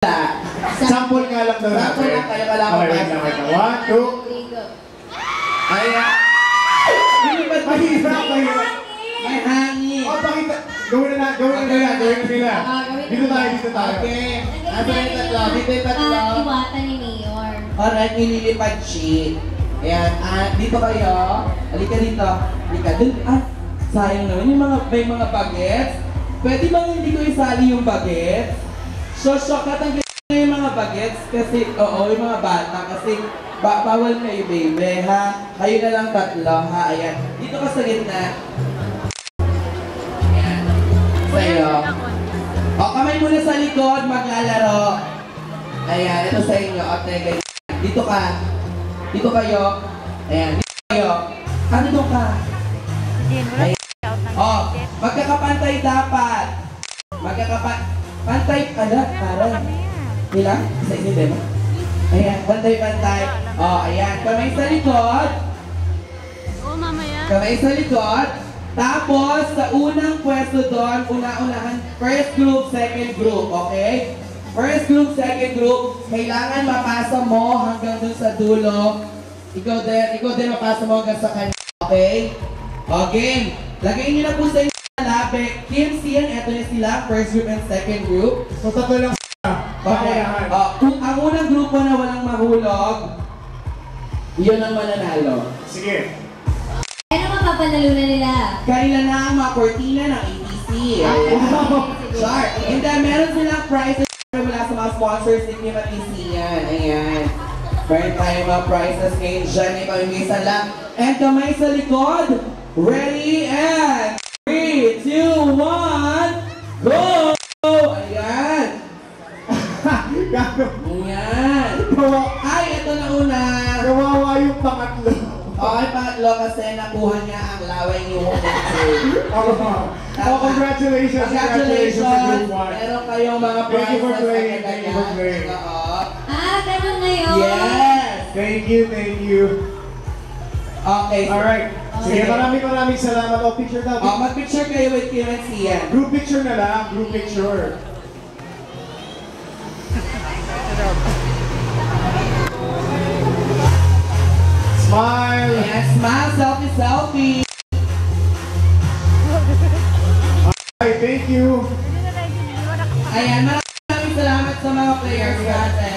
Sample nga lang daw natin. Sample lang kayo kailangan. Okay, wait lang. 1, 2. Ayan. Mahirap. May hangin. O, pakita. Gawin na nila. Dito tayo. Okay. Ano yung tatlo? Dito yung tatlo. Iwatan ni Mayor. Alright, nililipad sheet. Ayan. Dito kayo. Halika dito. Halika. Dun. Sayang naman. May mga bagets. Pwede bang hindi ko isali yung bagets? So, tatanggalin yung mga bagets kasi, yung mga bata kasi bawal kayo, baby, ha? Kayo na lang tatlo, ha? Ayan. Dito ka sa gitna. Ayan. Sa'yo. Kamay muna sa likod, maglalaro. Ayan, ito sa inyo. Okay, ganyan. Dito ka. Dito kayo. Ayan, dito kayo. Dito ka. Ayan. Magkakapantay dapat. Pantay, parang. Ilang? Isa inyo, diba? Ayan, pantay. Ayan. Kamay sa likod. Kamay sa likod. Tapos, sa unang pwesto doon, una-unahan, first group, second group, okay? First group, second group, kailangan mapasa mo hanggang dun sa dulo. Ikaw din mapasa mo hanggang sa kanya, okay? Okay. Lagay niyo na po sa inyo labi. Kim, Sian, eto na sila, first group and second group. So, tatlo lang. Okay. Ang unang grupo na walang mahulog, yun ang mananalo. Sige. Ano mapapalalo na nila? Kanila na ang mga kortina ng ABC. Sure. And then, meron silang prizes mula sa mga sponsors ni Kim at Sian. Ayan. Meron tayong mga prizes ngayon dyan. Ipamimisan lang. And kamay sa likod. Ready and 3, 2, 1, go! Ayan. Ayan. Ay, ito na una. Kawawa yung pangatlo. Okay, pangatlo kasi nakuha niya ang laway ni Woman. Congratulations. Congratulations. Meron kayong mga prizes. Thank you for playing. Ganun ngayon. Yes. Thank you. Okay. Alright. Sige, maraming salamat. Picture daw. Mag-picture kayo with Kim and Sian. Group picture na lang. Group picture. Smile. Yes, smile. Selfie. Thank you. Ayan, maraming salamat sa mga players natin.